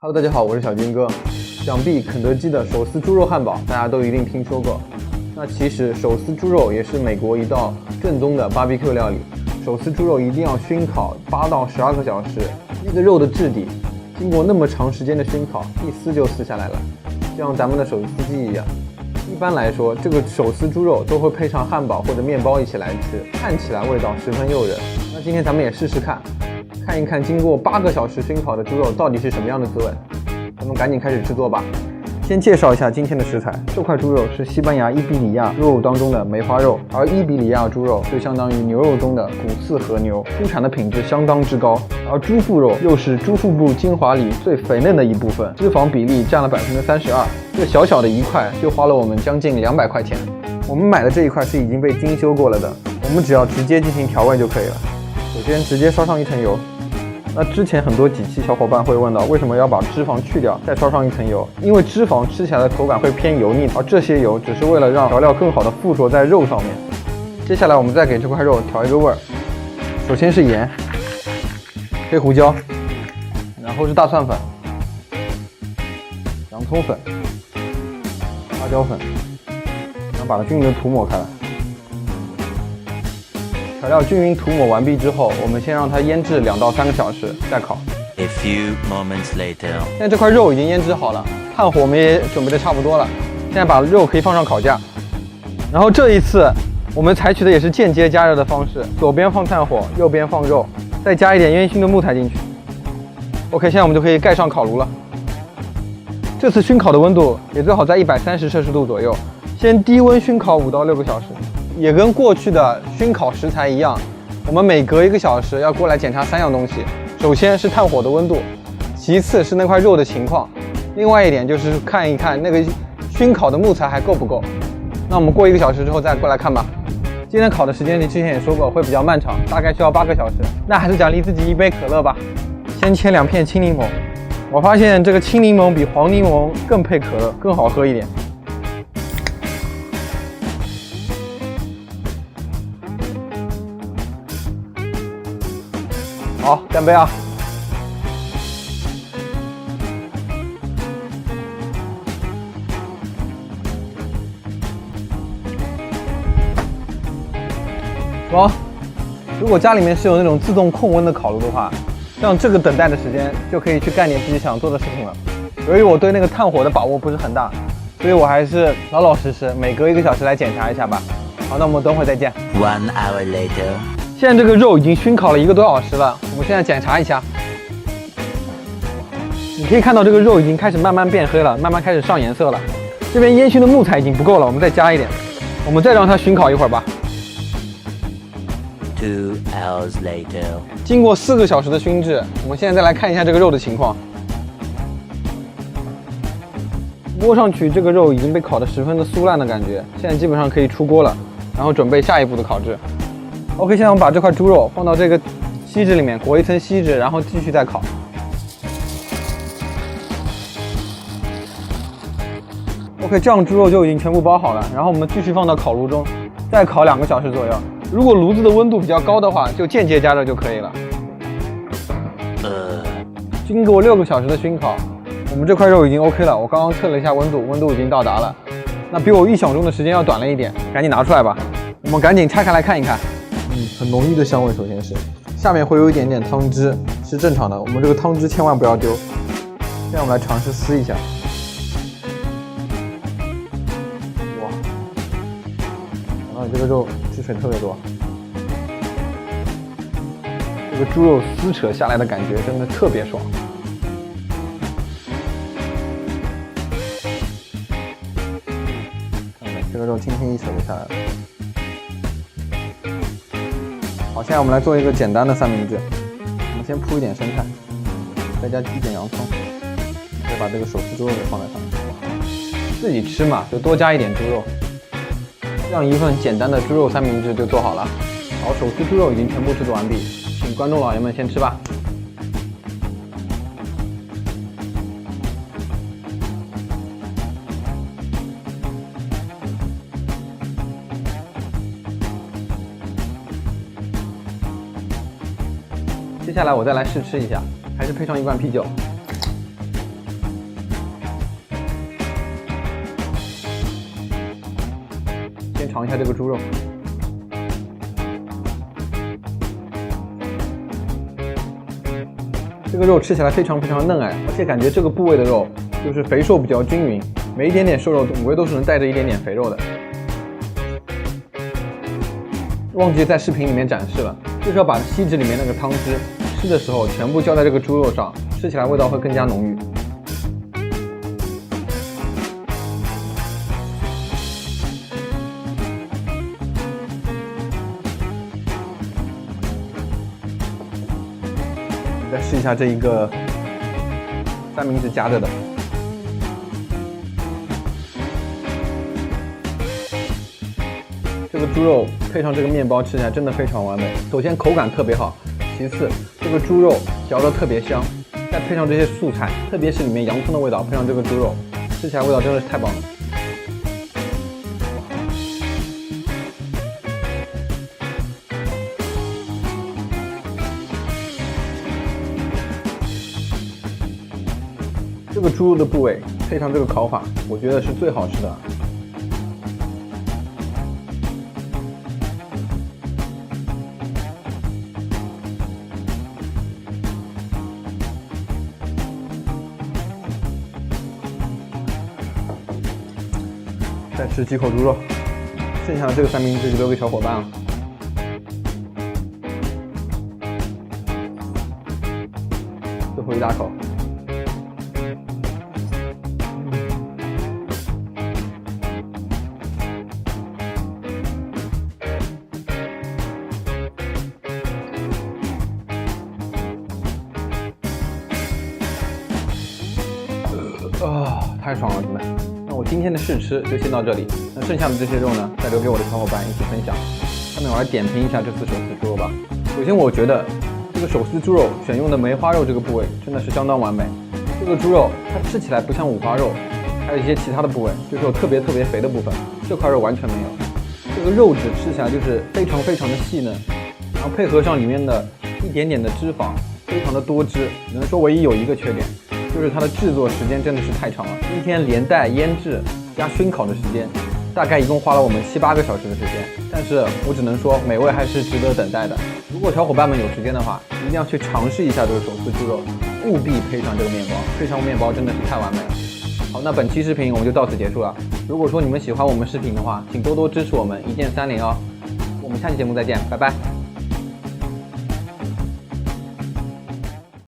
Hello， 大家好，我是小军哥。想必肯德基的手撕猪肉汉堡大家都一定听说过。那其实手撕猪肉也是美国一道正宗的 BBQ 料理。手撕猪肉一定要熏烤8到12个小时，那个肉的质地经过那么长时间的熏烤，一撕就撕下来了，就像咱们的手撕鸡一样。一般来说，这个手撕猪肉都会配上汉堡或者面包一起来吃，看起来味道十分诱人。那今天咱们也试试看一看经过8个小时熏烤的猪肉到底是什么样的滋味。咱们赶紧开始制作吧。先介绍一下今天的食材，这块猪肉是西班牙伊比利亚猪肉当中的梅花肉，而伊比利亚猪肉就相当于牛肉中的古次和牛，出产的品质相当之高。而猪腹肉又是猪腹部精华里最肥嫩的一部分，脂肪比例占了32%，这小小的一块就花了我们将近200块钱。我们买的这一块是已经被精修过了的，我们只要直接进行调味就可以了。首先直接烧上一层油。那之前很多几期小伙伴会问到，为什么要把脂肪去掉，再烧上一层油？因为脂肪吃起来的口感会偏油腻，而这些油只是为了让调料更好的附着在肉上面。接下来我们再给这块肉调一个味儿，首先是盐、黑胡椒，然后是大蒜粉、洋葱粉、花椒粉，然后把它均匀的涂抹开来。调料均匀涂抹完毕之后，我们先让它腌制2到3个小时，再烤。A few moments later， 现在这块肉已经腌制好了，炭火我们也准备的差不多了。现在把肉可以放上烤架，然后这一次我们采取的也是间接加热的方式，左边放炭火，右边放肉，再加一点烟熏的木材进去。OK， 现在我们就可以盖上烤炉了。这次熏烤的温度也最好在130摄氏度左右，先低温熏烤5到6个小时。也跟过去的熏烤食材一样，我们每隔1个小时要过来检查3样东西。首先是炭火的温度，其次是那块肉的情况，另外一点就是看一看那个熏烤的木材还够不够。那我们过1个小时之后再过来看吧。今天烤的时间之前也说过会比较漫长，大概需要8个小时。那还是奖励自己一杯可乐吧。先切2片青柠檬，我发现这个青柠檬比黄柠檬更配可乐，更好喝一点。好，干杯啊！爽！如果家里面是有那种自动控温的烤炉的话，像这个等待的时间就可以去干点自己想做的事情了。由于我对那个炭火的把握不是很大，所以我还是老老实实每隔1个小时来检查一下吧。好，那我们等会再见。1 hour later，现在这个肉已经熏烤了1个多小时了，我们现在检查一下。你可以看到这个肉已经开始慢慢变黑了，慢慢开始上颜色了。这边烟熏的木材已经不够了，我们再加一点。我们再让它熏烤一会儿吧。2 hours later， 经过4个小时的熏制，我们现在再来看一下这个肉的情况。摸上去这个肉已经被烤得十分的酥烂的感觉，现在基本上可以出锅了，然后准备下一步的烤制。OK， 现在我们把这块猪肉放到这个锡纸里面，裹一层锡纸，然后继续再烤。OK， 这样猪肉就已经全部包好了，然后我们继续放到烤炉中，再烤2个小时左右。如果炉子的温度比较高的话，就间接加热就可以了。经过6个小时的熏烤，我们这块肉已经 OK 了。我刚刚测了一下温度，温度已经到达了。那比我预想中的时间要短了一点，赶紧拿出来吧。我们赶紧拆开来看一看。很浓郁的香味，首先是下面会有一点点汤汁，是正常的。我们这个汤汁千万不要丢。现在我们来尝试撕一下。哇，然后这个肉汁水特别多，这个猪肉撕扯下来的感觉真的特别爽。看看这个肉轻轻一扯就下来了。好，现在我们来做一个简单的三明治。我们先铺一点生菜，再加一点洋葱，再把这个手撕猪肉给放在上面。自己吃嘛，就多加一点猪肉。这样一份简单的猪肉三明治就做好了。好，手撕猪肉已经全部制作完毕，请观众老爷们先吃吧。接下来我再来试吃一下，还是配上一罐啤酒。一下这个猪肉。这个肉吃起来非常嫩哎，而且感觉这个部位的肉就是肥瘦比较均匀，每一点点瘦肉总归都是能带着一点点肥肉的。忘记在视频里面展示了，就是要把锡纸里面那个汤汁吃的时候全部浇在这个猪肉上，吃起来味道会更加浓郁。再试一下这一个三明治夹着的，这个猪肉配上这个面包吃起来真的非常完美。首先口感特别好，其次这个猪肉嚼得特别香，再配上这些素菜，特别是里面洋葱的味道，配上这个猪肉，吃起来味道真的是太棒了。这个猪肉的部位配上这个烤法，我觉得是最好吃的。再吃几口猪肉，剩下的这个三明治就留给小伙伴了。最后一大口。太爽了，真的。那我今天的试吃就先到这里，那剩下的这些肉呢，再留给我的小伙伴一起分享。下面我来点评一下这次手撕猪肉吧。首先，我觉得这个手撕猪肉选用的梅花肉这个部位真的是相当完美。这个猪肉它吃起来不像五花肉，还有一些其他的部位，就是有特别肥的部分，这块肉完全没有。这个肉质吃起来就是非常的细嫩，然后配合上里面的一点点的脂肪，非常的多汁。只能说唯一有一个缺点，就是它的制作时间真的是太长了，今天连带腌制加熏烤的时间，大概一共花了我们7、8个小时的时间。但是我只能说，美味还是值得等待的。如果小伙伴们有时间的话，一定要去尝试一下这个手撕猪肉，务必配上这个面包，配上面包真的是太完美了。好，那本期视频我们就到此结束了。如果说你们喜欢我们视频的话，请多多支持我们，1键30哦。我们下期节目再见，拜拜。